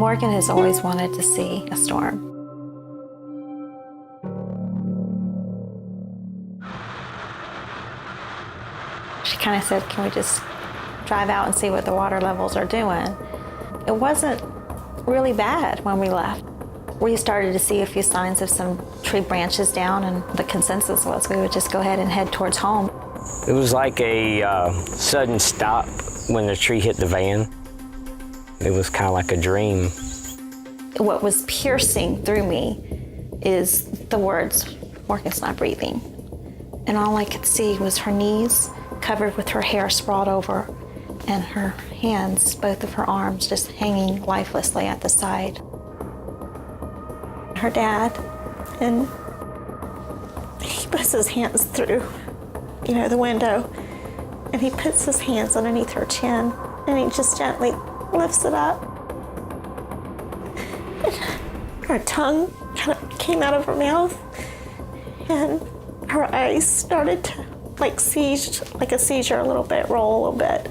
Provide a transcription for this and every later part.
Morgan has always wanted to see a storm. She kind of said, can we just drive out and see what the water levels are doing? It wasn't really bad when we left. We started to see a few signs of some tree branches down, and the consensus was we would just go ahead and head towards home. It was like a sudden stop when the tree hit the van. It was kind of like a dream. What was piercing through me is the words, Morgan's not breathing. And all I could see was her knees covered with her hair sprawled over, and her hands, both of her arms, just hanging lifelessly at the side. Her dad, and he puts his hands through, the window, and he puts his hands underneath her chin, and he just gently lifts it up. And her tongue kind of came out of her mouth, and her eyes started to like a seizure a little bit, roll a little bit.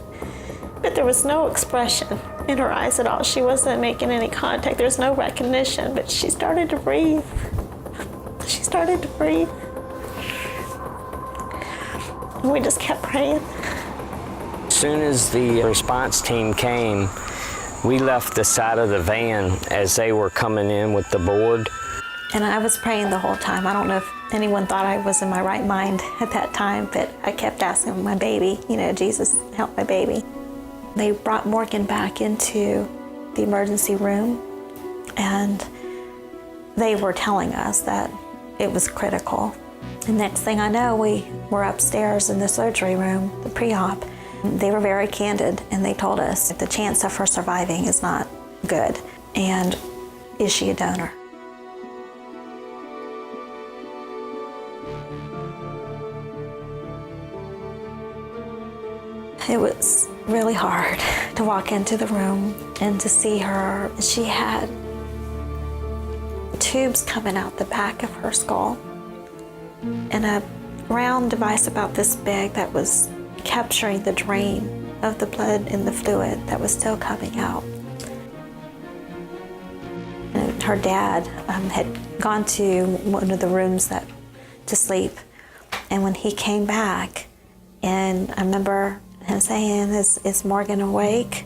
But there was no expression in her eyes at all. She wasn't making any contact. There's no recognition, but she started to breathe. She started to breathe. And we just kept praying. As soon as the response team came, we left the side of the van as they were coming in with the board. And I was praying the whole time. I don't know if anyone thought I was in my right mind at that time, but I kept asking my baby, Jesus, help my baby. They brought Morgan back into the emergency room, and they were telling us that it was critical. The next thing I know, we were upstairs in the surgery room, the pre-op. They were very candid, and they told us the chance of her surviving is not good, and is she a donor? It was really hard to walk into the room and to see her. She had tubes coming out the back of her skull and a round device about this big that was capturing the drain of the blood and the fluid that was still coming out. And her dad had gone to one of the rooms to sleep, and when he came back, and I remember him saying, is Morgan awake?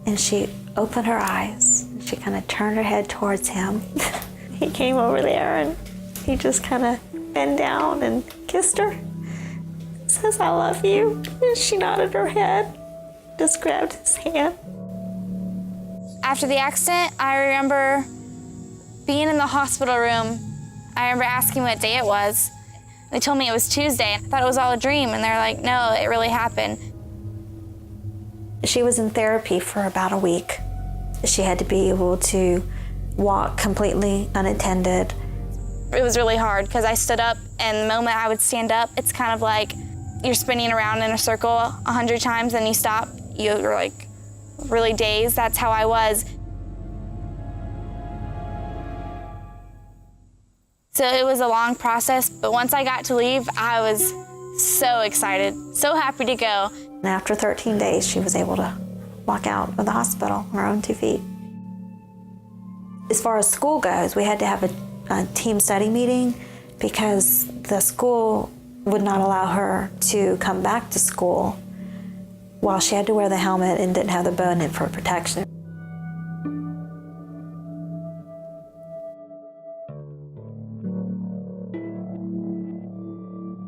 And she opened her eyes. She kind of turned her head towards him. He came over there and he just kind of bent down and kissed her. Says, I love you. And she nodded her head, just grabbed his hand. After the accident, I remember being in the hospital room. I remember asking what day it was. They told me it was Tuesday. I thought it was all a dream, and they're like, no, it really happened. She was in therapy for about a week. She had to be able to walk completely unattended. It was really hard because I stood up, and the moment I would stand up, it's kind of like you're spinning around in a circle 100 times and you stop. You're like really dazed. That's how I was. So it was a long process, but once I got to leave, I was so excited, so happy to go. And after 13 days, she was able to walk out of the hospital on her own 2 feet. As far as school goes, we had to have a team study meeting because the school would not allow her to come back to school while she had to wear the helmet and didn't have the bone in for protection.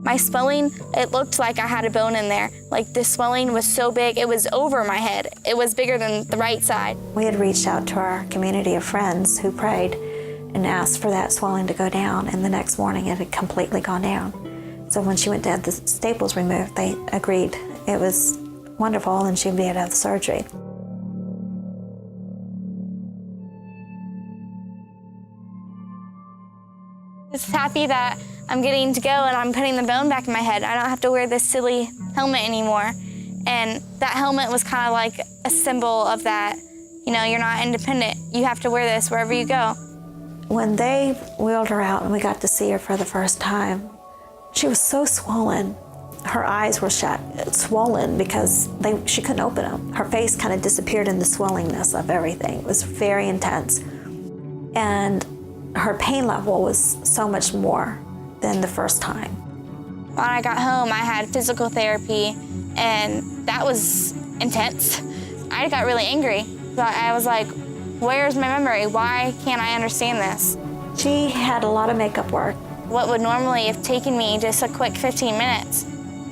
My swelling, it looked like I had a bone in there. Like the swelling was so big, it was over my head. It was bigger than the right side. We had reached out to our community of friends who prayed and asked for that swelling to go down, and the next morning it had completely gone down. So when she went to have the staples removed, they agreed it was wonderful and she'd be able to have the surgery. Just happy that I'm getting to go and I'm putting the bone back in my head. I don't have to wear this silly helmet anymore. And that helmet was kind of like a symbol of that, you're not independent. You have to wear this wherever you go. When they wheeled her out and we got to see her for the first time, she was so swollen. Her eyes were shut, swollen because she couldn't open them. Her face kind of disappeared in the swellingness of everything. It was very intense. And her pain level was so much more than the first time. When I got home, I had physical therapy, and that was intense. I got really angry. I was like, where's my memory? Why can't I understand this? She had a lot of makeup work. What would normally have taken me just a quick 15 minutes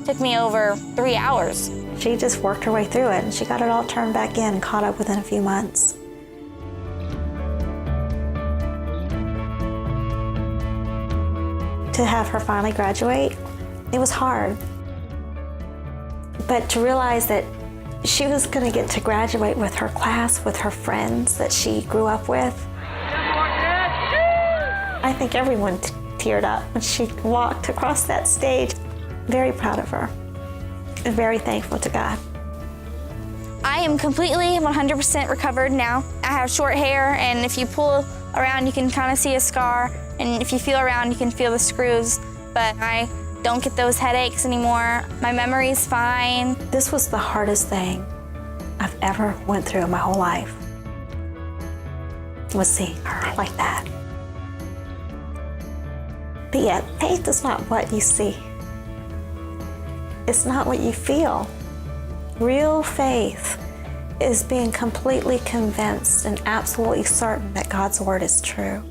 took me over 3 hours. She just worked her way through it, and she got it all turned back in, caught up within a few months. To have her finally graduate, it was hard. But to realize that she was going to get to graduate with her class, with her friends that she grew up with. I think everyone teared up when she walked across that stage. Very proud of her and very thankful to God. I am completely 100% recovered now. I have short hair, and if you pull around, you can kind of see a scar. And if you feel around, you can feel the screws. But I don't get those headaches anymore. My memory's fine. This was the hardest thing I've ever went through in my whole life, was seeing her like that. But yet, faith is not what you see. It's not what you feel. Real faith is being completely convinced and absolutely certain that God's word is true.